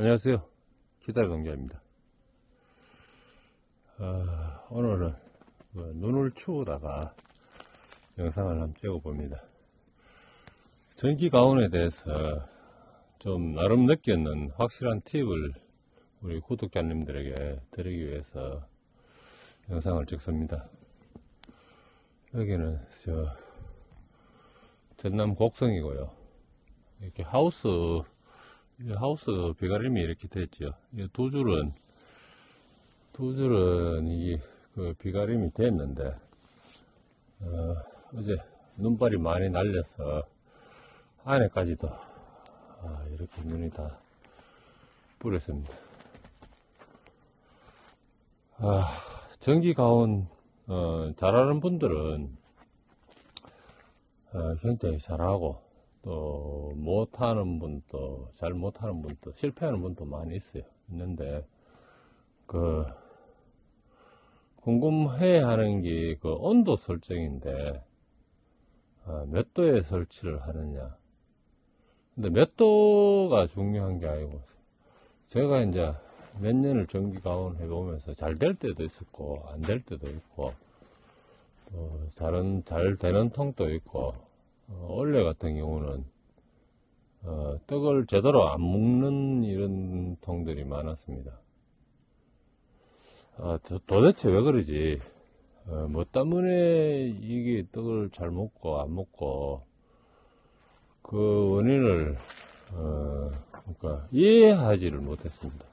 안녕하세요. 기달강자입니다. 오늘은 눈을 추우다가 영상을 한번 찍어봅니다. 전기 가온에 대해서 좀 나름 느꼈는 확실한 팁을 우리 구독자님들에게 드리기 위해서 영상을 찍습니다. 여기는 전남 곡성이고요. 이렇게 하우스 비가림이 이렇게 됐죠. 두 줄은 이게 비가림이 됐는데, 어제 눈발이 많이 날려서 안에까지도 이렇게 눈이 다 뿌렸습니다. 전기 가온 잘하는 분들은 굉장히 잘하고, 또 못하는 분도, 잘 못하는 분도, 실패하는 분도 많이 있는데 궁금해 하는 게 온도 설정인데, 몇 도에 설치를 하느냐. 근데 몇 도가 중요한 게 아니고, 제가 이제 몇 년을 전기 가온 해보면서 잘 될 때도 있었고 안 될 때도 있고, 또 잘 되는 통도 있고, 원래 같은 경우는 떡을 제대로 안 먹는 이런 통들이 많았습니다. 도대체 왜 그러지? 뭐 때문에 이게 떡을 잘 먹고 안 먹고, 그 원인을 그러니까 이해하지를 못했습니다.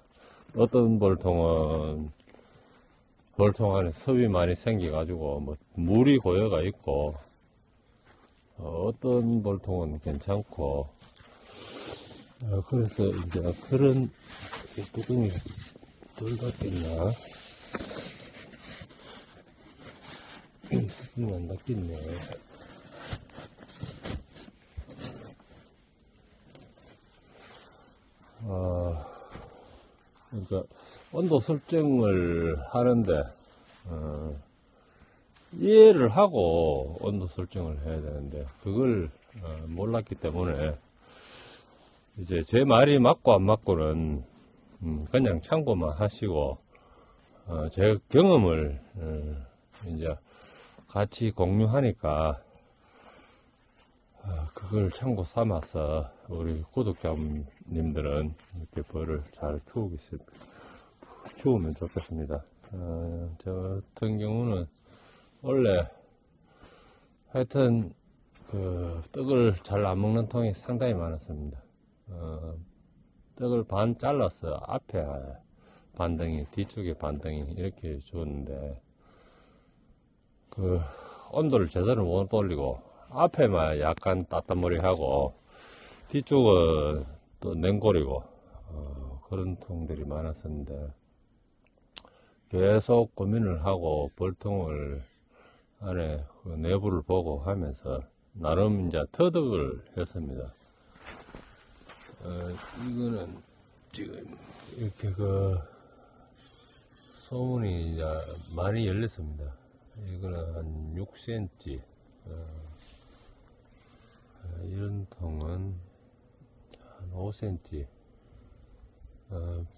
어떤 볼통 안에 섭이 많이 생겨가지고 뭐 물이 고여가 있고, 어떤 볼통은 괜찮고, 그래서 이제 그런 뚜껑이 덜 닫겠나? 뚜껑이 안 닫겠네. 그러니까 온도 설정을 하는데 이해를 하고 온도 설정을 해야 되는데, 그걸 몰랐기 때문에 이제 제 말이 맞고 안 맞고는 그냥 참고만 하시고, 제 경험을 이제 같이 공유하니까 그걸 참고 삼아서 우리 구독자님들은 이렇게 벌을 잘 키우면 좋겠습니다. 저 같은 경우는 원래 하여튼 떡을 잘 안 먹는 통이 상당히 많았습니다. 떡을 반 잘라서 앞에 반덩이, 뒤쪽에 반덩이 이렇게 줬는데, 온도를 제대로 못 올리고 앞에만 약간 따뜻머리하고 뒤쪽은 또 냉골이고, 그런 통들이 많았었는데, 계속 고민을 하고 벌통을 안에 내부를 보고 하면서 나름 이제 터득을 했습니다. 이거는 지금 이렇게 소문이 이제 많이 열렸습니다. 이거는 한 6cm, 이런 통은 한 5cm,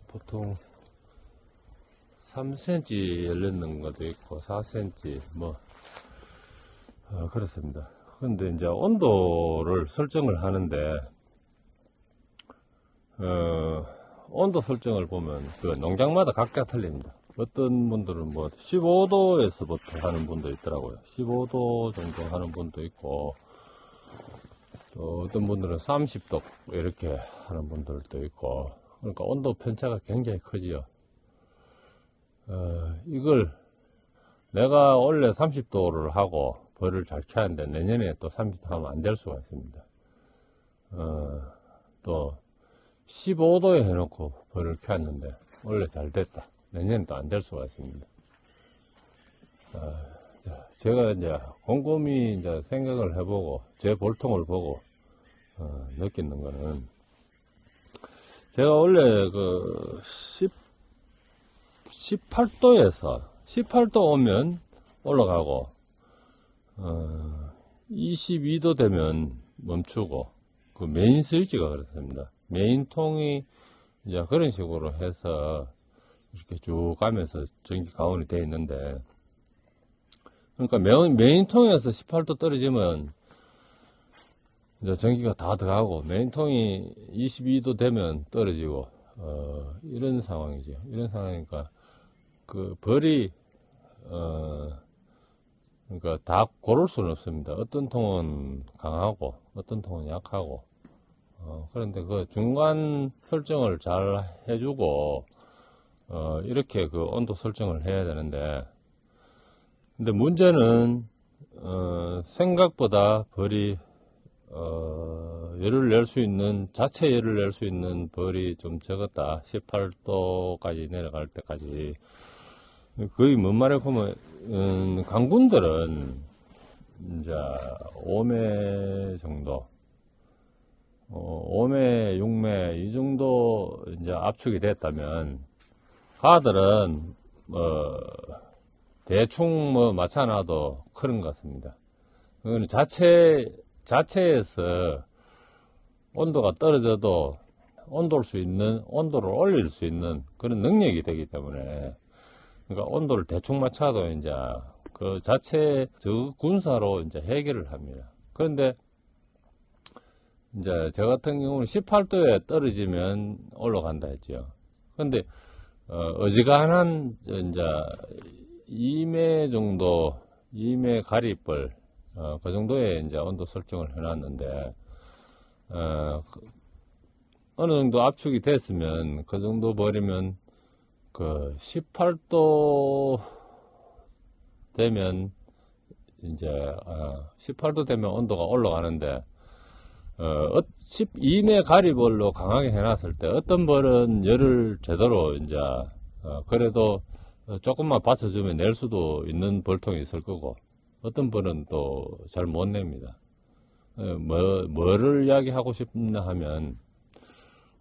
보통 3cm 열렸는 것도 있고 4cm 그렇습니다. 근데 이제 온도를 설정을 하는데, 온도 설정을 보면 농장마다 각각 틀립니다. 어떤 분들은 15도에서부터 하는 분도 있더라고요. 15도 정도 하는 분도 있고, 또 어떤 분들은 30도 이렇게 하는 분들도 있고, 그러니까 온도 편차가 굉장히 크지요. 이걸 내가 원래 30도를 하고 벌을 잘 켜는데 내년에 또 30도 하면 안 될 수가 있습니다. 또 15도에 해놓고 벌을 켰는데 원래 잘 됐다, 내년에 또 안 될 수가 있습니다. 제가 이제 곰곰이 이제 생각을 해보고 제 볼통을 보고 느끼는 거는, 제가 원래 18도 오면 올라가고, 22도 되면 멈추고, 메인 스위치가 그렇습니다. 메인 통이 이제 그런 식으로 해서 이렇게 쭉 가면서 전기 가온이 되어 있는데, 그러니까 메인통에서 18도 떨어지면 이제 전기가 다 들어가고, 메인통이 22도 되면 떨어지고, 이런 상황이죠. 이런 상황이니까 그 벌이 그러니까 다 고를 수는 없습니다. 어떤 통은 강하고 어떤 통은 약하고, 그런데 그 중간 설정을 잘 해주고 이렇게 그 온도 설정을 해야 되는데, 근데 문제는 생각보다 벌이 열을 낼 수 있는, 자체 열을 낼 수 있는 벌이 좀 적었다. 18도까지 내려갈 때까지. 거의 뭔 말에 보면, 강군들은, 이제, 5매 정도, 5매, 6매, 이 정도, 이제 압축이 됐다면, 가들은, 대충 맞춰놔도 그런 것 같습니다. 그건 자체에서 온도가 떨어져도 온도를 올릴 수 있는 그런 능력이 되기 때문에, 그러니까 온도를 대충 맞춰도 이제 그 자체 군사로 이제 해결을 합니다. 그런데 이제 저 같은 경우는 18도에 떨어지면 올라간다 했죠. 그런데 어지간한 이제 2매 정도, 2매 가리벌 그 정도의 이제 온도 설정을 해놨는데, 어느 정도 압축이 됐으면 그 정도 버리면 그 18도 되면 이제 18도 되면 온도가 올라가는데, 12매 가리벌로 강하게 해놨을 때 어떤 벌은 열을 제대로 이제 그래도 조금만 받쳐주면 낼 수도 있는 벌통이 있을 거고, 어떤 벌은 또 잘 못 냅니다. 뭐를 이야기하고 싶나 하면,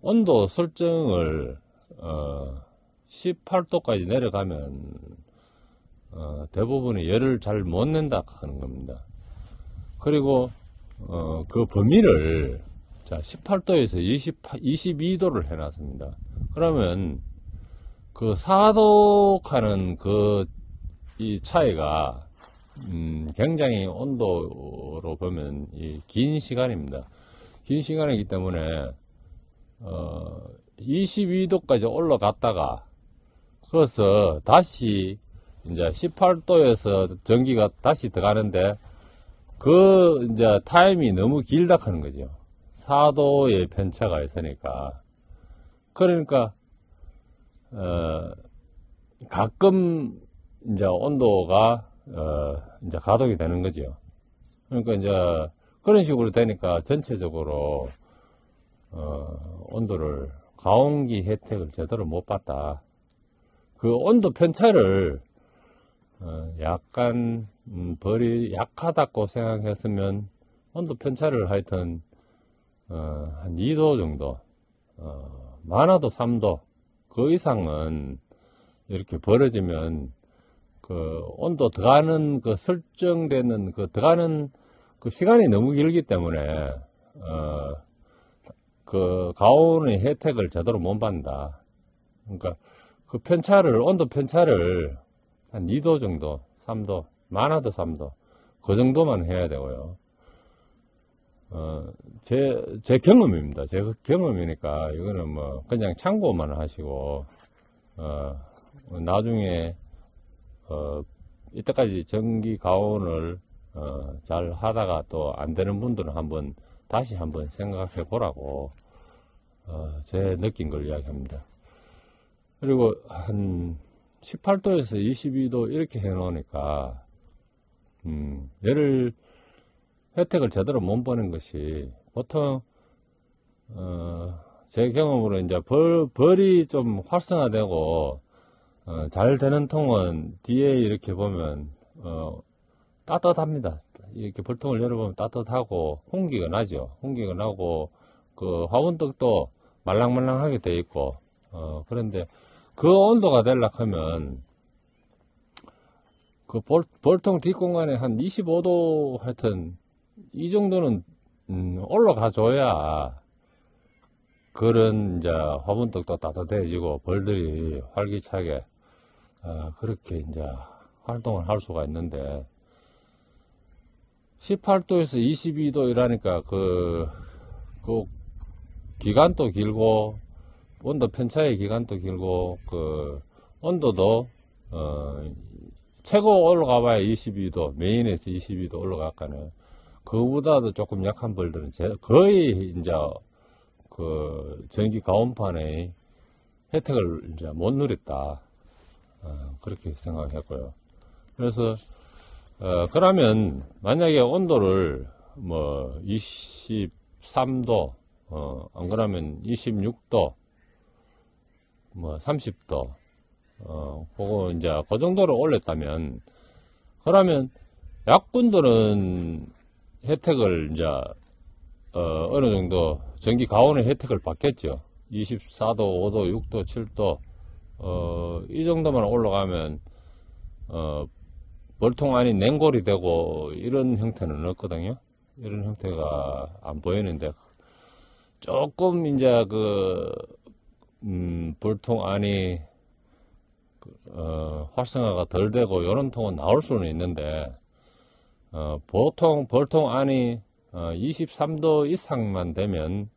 온도 설정을 18도까지 내려가면 대부분의 열을 잘 못 낸다 하는 겁니다. 그리고 그 범위를 자 18도에서 22도를 해놨습니다. 그러면 그 4도 하는 그 이 차이가 굉장히 온도로 보면 긴 시간입니다. 긴 시간이기 때문에 22도까지 올라갔다가 거기서 다시 이제 18도에서 전기가 다시 들어가는데, 그 이제 타임이 너무 길다 하는 거죠. 4도의 편차가 있으니까. 그러니까 가끔 이제 온도가 이제 가동이 되는 거죠. 그러니까 이제 그런 식으로 되니까 전체적으로 온도를, 가온기 혜택을 제대로 못 봤다. 그 온도 편차를 약간 벌이 약하다고 생각했으면 온도 편차를 하여튼 한 2도 정도, 많아도 3도 그 이상은 이렇게 벌어지면 그 온도 들어가는 그 설정되는 그 들어가는 그 시간이 너무 길기 때문에 그 가온의 혜택을 제대로 못 받는다. 그러니까 그 편차를, 온도 편차를 한 2도 정도, 3도, 많아도 3도, 그 정도만 해야 되고요. 제 경험입니다. 제 경험이니까 이거는 뭐 그냥 참고만 하시고, 나중에 이때까지 전기 가온을 잘 하다가 또 안 되는 분들은 다시 한번 생각해 보라고 제 느낀 걸 이야기합니다. 그리고 한 18도에서 22도 이렇게 해 놓으니까 열을 혜택을 제대로 못 보는 것이, 보통 제 경험으로 이제 벌이 좀 활성화되고 잘 되는 통은 뒤에 이렇게 보면 따뜻합니다. 이렇게 벌통을 열어보면 따뜻하고 홍기가 나죠. 홍기가 나고 그 화분떡도 말랑말랑하게 돼 있고, 그런데 그 온도가 되려고 하면 그 벌통 뒷공간에 한 25도 하여튼 이 정도는 올라가 줘야 그런 이제 화분떡도 따뜻해지고 벌들이 활기차게 그렇게 이제 활동을 할 수가 있는데 18도에서 22도 이라니까 그 기간도 길고 온도 편차의 기간도 길고 그 온도도 최고 올라가 봐야 22도 메인에서 22도 올라갈까는 그보다도 조금 약한 벌들은 거의 이제 그 전기 가온판의 혜택을 이제 못 누렸다. 그렇게 생각했고요. 그래서 그러면 만약에 온도를 뭐 23도 안 그러면 26도 뭐 30도 그거 이제 그 정도로 올렸다면 그러면 약군들은 혜택을 이제 어느 정도 전기 가온의 혜택을 받겠죠. 24도, 5도, 6도, 7도 이 정도만 올라가면 벌통 안이 냉골이 되고 이런 형태는 없거든요. 이런 형태가 안 보이는데 조금 이제 벌통 안이 활성화가 덜 되고 이런 통은 나올 수는 있는데 보통 벌통 안이 23도 이상만 되면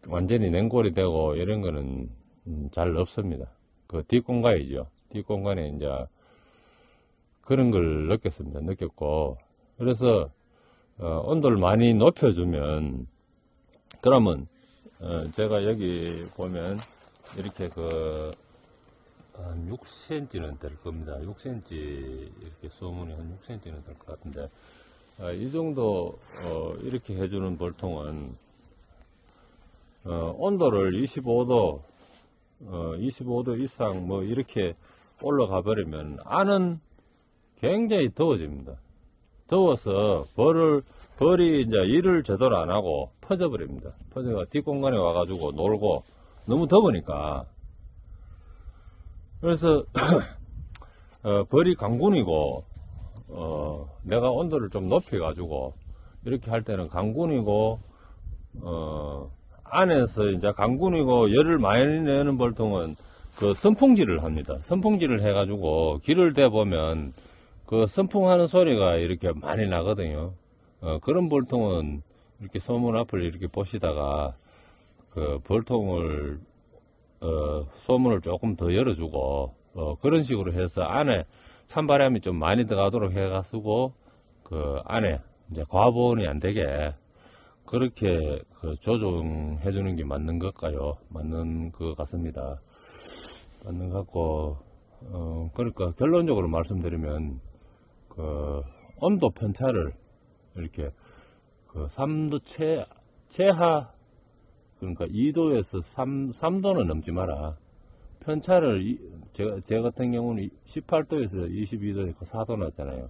완전히 냉골이 되고 이런 거는 잘 없습니다. 그 뒷공간이죠. 뒷공간에 이제 그런 걸 느꼈고 그래서 온도를 많이 높여주면 그러면 제가 여기 보면 이렇게 한 6cm는 될 겁니다. 6cm 이렇게 소문이 한 6cm는 될 것 같은데 이 정도 이렇게 해주는 벌통은 온도를 25도 이상 뭐 이렇게 올라가 버리면 안은 굉장히 더워집니다. 더워서 벌이 이제 일을 제대로 안 하고 퍼져 버립니다. 퍼져가 뒷공간에 와가지고 놀고 너무 더우니까. 그래서 벌이 강군이고 내가 온도를 좀 높여가지고 이렇게 할 때는 강군이고 안에서 이제 강군이고 열을 많이 내는 벌통은 그 선풍질을 합니다. 선풍질을 해가지고 길을 대보면 그 선풍하는 소리가 이렇게 많이 나거든요. 그런 벌통은 이렇게 소문 앞을 이렇게 보시다가 그 벌통을 소문을 조금 더 열어주고 그런 식으로 해서 안에 찬바람이 좀 많이 들어가도록 해가지고 그 안에 이제 과보온이 안 되게 그렇게 조정해 주는 게 맞는 걸까요? 맞는 것 같습니다. 맞는 것 같고 그러니까 결론적으로 말씀드리면 그 온도 편차를 이렇게 3도 최하 그러니까 2도에서 3도는 넘지 마라. 편차를 제 같은 경우는 18도에서 22도에 4도 났잖아요.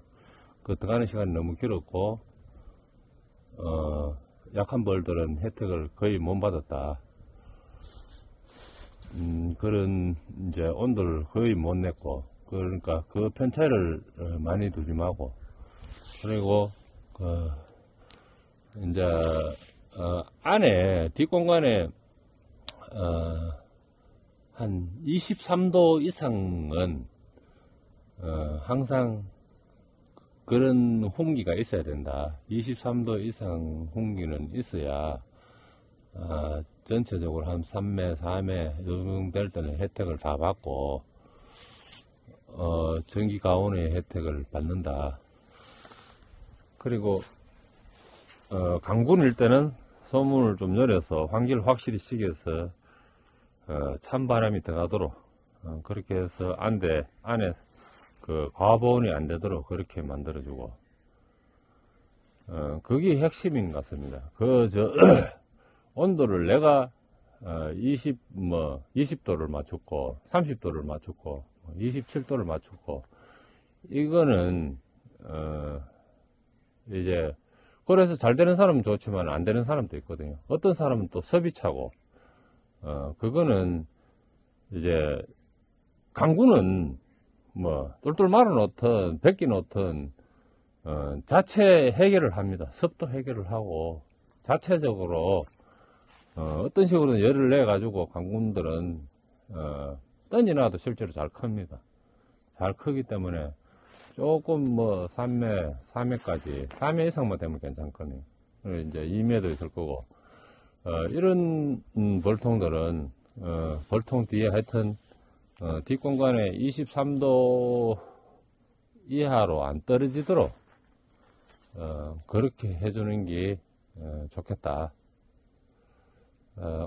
그 들어가는 시간이 너무 길었고 약한 벌들은 혜택을 거의 못 받았다. 그런 이제 온도를 거의 못 냈고 그러니까 그 편차를 많이 두지 말고 그리고 이제 안에 뒷공간에 한 23도 이상은 항상 그런 홍기가 있어야 된다. 23도 이상 홍기는 있어야 전체적으로 한 3매, 4매 요 정도 될 때는 혜택을 다 받고 전기 가온의 혜택을 받는다. 그리고 강군일 때는 소문을 좀 열어서 환기를 확실히 시켜서 찬바람이 들어가도록 그렇게 해서 안에 그 과보온이 안 되도록 그렇게 만들어주고 그게 핵심인 것 같습니다. 온도를 내가 20도를 맞췄고 30도를 맞췄고 27도를 맞췄고 이거는 이제 그래서 잘 되는 사람은 좋지만 안 되는 사람도 있거든요. 어떤 사람은 또 섭이차고 그거는 이제 강구는 뭐 똘똘 말아 놓든 벗기 놓든 자체 해결을 합니다. 습도 해결을 하고 자체적으로 어떤 식으로든 열을 내 가지고 강군들은 던지놔도 실제로 잘 큽니다. 잘 크기 때문에 조금 뭐 3매까지 3매 이상만 되면 괜찮거든요. 그리고 이제 2매도 있을 거고 이런 벌통들은 벌통 뒤에 하여튼 뒷공간에 23도 이하로 안 떨어지도록 그렇게 해주는 게 좋겠다.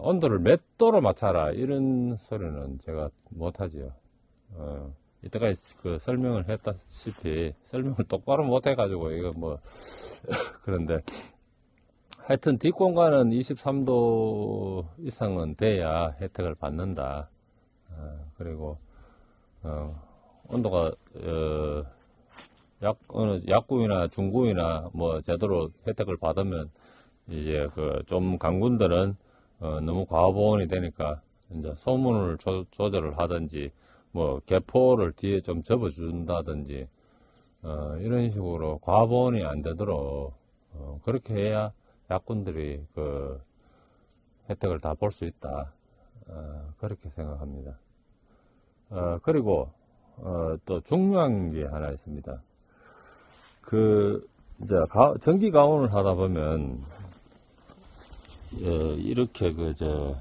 온도를 몇 도로 맞춰라 이런 소리는 제가 못하지요. 이때까지 그 설명을 했다시피 설명을 똑바로 못해가지고 이거 뭐 그런데 하여튼 뒷공간은 23도 이상은 돼야 혜택을 받는다. 그리고 온도가 약구이나 중구이나 뭐 제대로 혜택을 받으면 이제 그 좀 강군들은 너무 과보온이 되니까 이제 소문을 조절을 하든지 뭐 개포를 뒤에 좀 접어준다든지 이런 식으로 과보온이 안 되도록 그렇게 해야 약군들이 그 혜택을 다 볼 수 있다. 그렇게 생각합니다. 그리고 또 중요한 게 하나 있습니다. 이제 전기 가온을 하다 보면 이렇게 저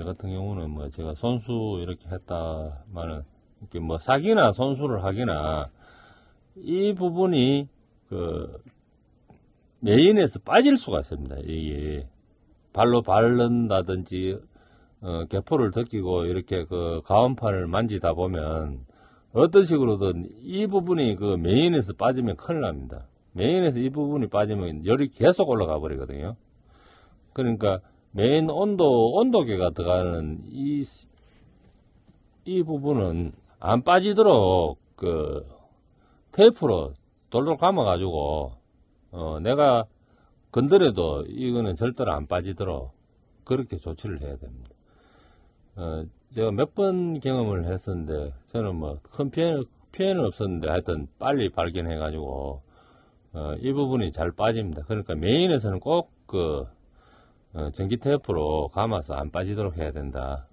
같은 경우는 뭐 제가 손수 이렇게 했다마는 이렇게 뭐 사기나 손수를 하기나 이 부분이 그 메인에서 빠질 수가 있습니다. 이게 발로 바른다든지 개포를 벗기고 이렇게 그 가온판을 만지다 보면 어떤 식으로든 이 부분이 그 메인에서 빠지면 큰일 납니다. 메인에서 이 부분이 빠지면 열이 계속 올라가 버리거든요. 그러니까 메인 온도계가 들어가는 이 부분은 안 빠지도록 그 테이프로 돌돌 감아가지고 내가 건드려도 이거는 절대로 안 빠지도록 그렇게 조치를 해야 됩니다. 제가 몇 번 경험을 했었는데 저는 뭐 큰 피해는 없었는데 하여튼 빨리 발견해가지고 이 부분이 잘 빠집니다. 그러니까 메인에서는 꼭 전기 테이프로 감아서 안 빠지도록 해야 된다.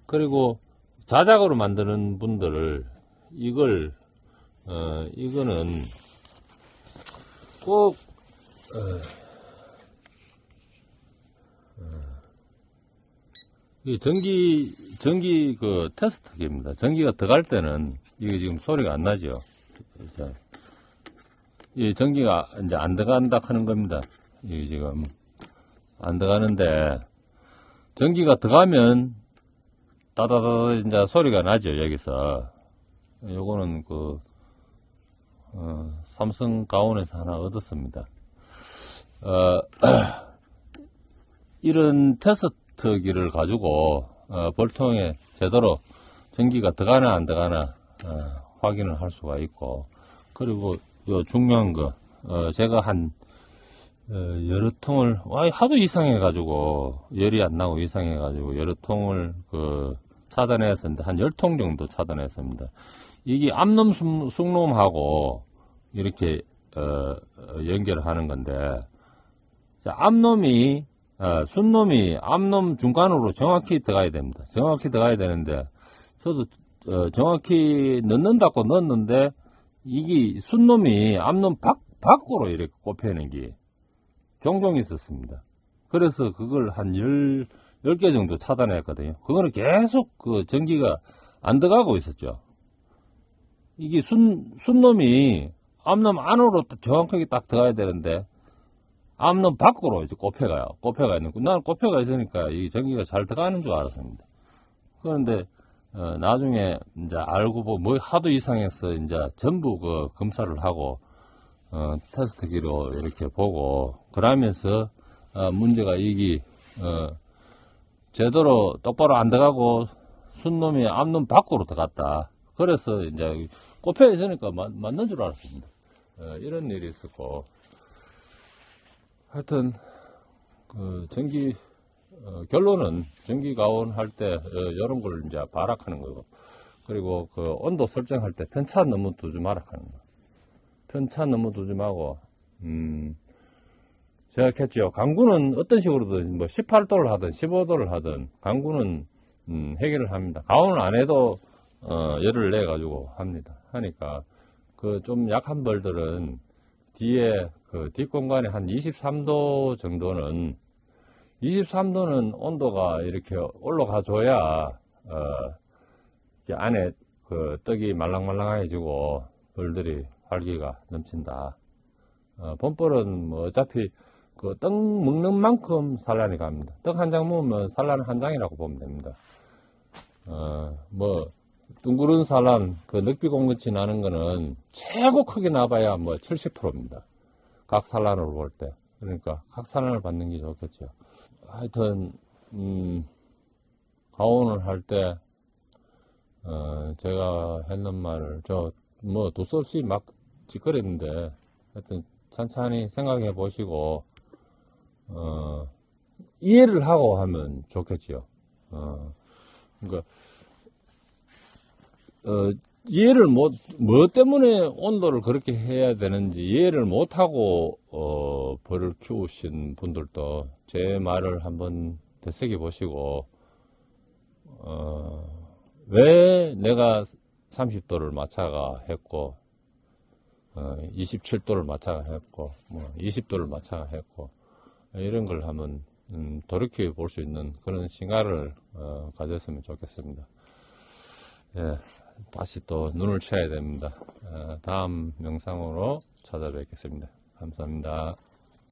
그리고 자작으로 만드는 분들을 이거는 꼭 이 전기 그 테스트기입니다. 전기가 들어갈 때는 이게 지금 소리가 안 나죠. 이 전기가 이제 안 들어간다 하는 겁니다. 이게 지금 안 들어가는데 전기가 들어가면 따다다다 이제 소리가 나죠. 여기서 요거는 삼성 가온에서 하나 얻었습니다. 이런 테스트기를 가지고 벌통에 제대로 전기가 들어가나 안 들어가나 확인을 할 수가 있고, 그리고 요 중요한 거 제가 한 여러 통을 하도 이상해가지고 열이 안 나고 이상해가지고 여러 통을 차단했었는데 한 10통 정도 차단했습니다. 이게 암놈 숭놈하고 이렇게 연결을 하는 건데, 자, 암놈이 순놈이 암놈 중간으로 정확히 들어가야 됩니다. 정확히 들어가야 되는데 저도 정확히 넣는다고 넣었는데 이게 순놈이 암놈 밖으로 이렇게 꼽히는 게 종종 있었습니다. 그래서 그걸 한 10개 정도 차단했거든요. 그거는 계속 전기가 안 들어가고 있었죠. 이게 순놈이 암놈 안으로 정확하게 딱 들어가야 되는데 암놈 밖으로 이제 꼽혀가 있는 거. 나는 꼽혀가 있으니까 이 전기가 잘 들어가는 줄 알았습니다. 그런데 나중에 이제 알고 보고 뭐 하도 이상해서 이제 전부 검사를 하고 테스트기로 이렇게 보고 그러면서 문제가 이게 제대로 똑바로 안 들어가고 순놈이 암놈 밖으로 들어갔다. 그래서 이제 꼽혀 있으니까 맞는 줄 알았습니다. 이런 일이 있었고, 하여튼 결론은 전기 가온 할 때 이런 걸 이제 발악하는 거고, 그리고 온도 설정할 때 편차 너무 두지 마라 하는 거. 편차 너무 두지 말고 저렇겠죠. 강구는 어떤 식으로든 뭐 18도를 하든 15도를 하든 강구는 해결을 합니다. 가온을 안 해도 열을 내 가지고 합니다. 하니까 그 좀 약한 벌들은 뒤에 그 뒷공간에 한 23도 정도는 23도는 온도가 이렇게 올라가 줘야 이렇게 안에 그 떡이 말랑말랑해지고 벌들이 활기가 넘친다. 봄벌은 뭐 어차피 그 떡 먹는 만큼 산란이 갑니다. 떡 한 장 먹으면 산란 한 장이라고 보면 됩니다. 뭐 둥그런 산란, 그 늑비공근치 나는 거는 최고 크게 나봐야 뭐 70%입니다. 각 산란으로 볼 때. 그러니까 각 산란을 받는 게 좋겠죠. 하여튼 가온을 할 때 제가 했는 말을 뭐 도수 없이 막 짓거렸는데 하여튼 천천히 생각해 보시고 이해를 하고 하면 좋겠죠. 그러니까 이해를 뭐 때문에 온도를 그렇게 해야 되는지 이해를 못하고 벌을 키우신 분들도 제 말을 한번 되새겨 보시고 왜 내가 30도를 맞춰가 했고 27도를 맞춰가 했고 뭐 20도를 맞춰가 했고 이런 걸 한번 돌이켜 볼 수 있는 그런 시간을 가졌으면 좋겠습니다. 예, 다시 또 눈을 쳐야 됩니다. 다음 영상으로 찾아뵙겠습니다. 감사합니다.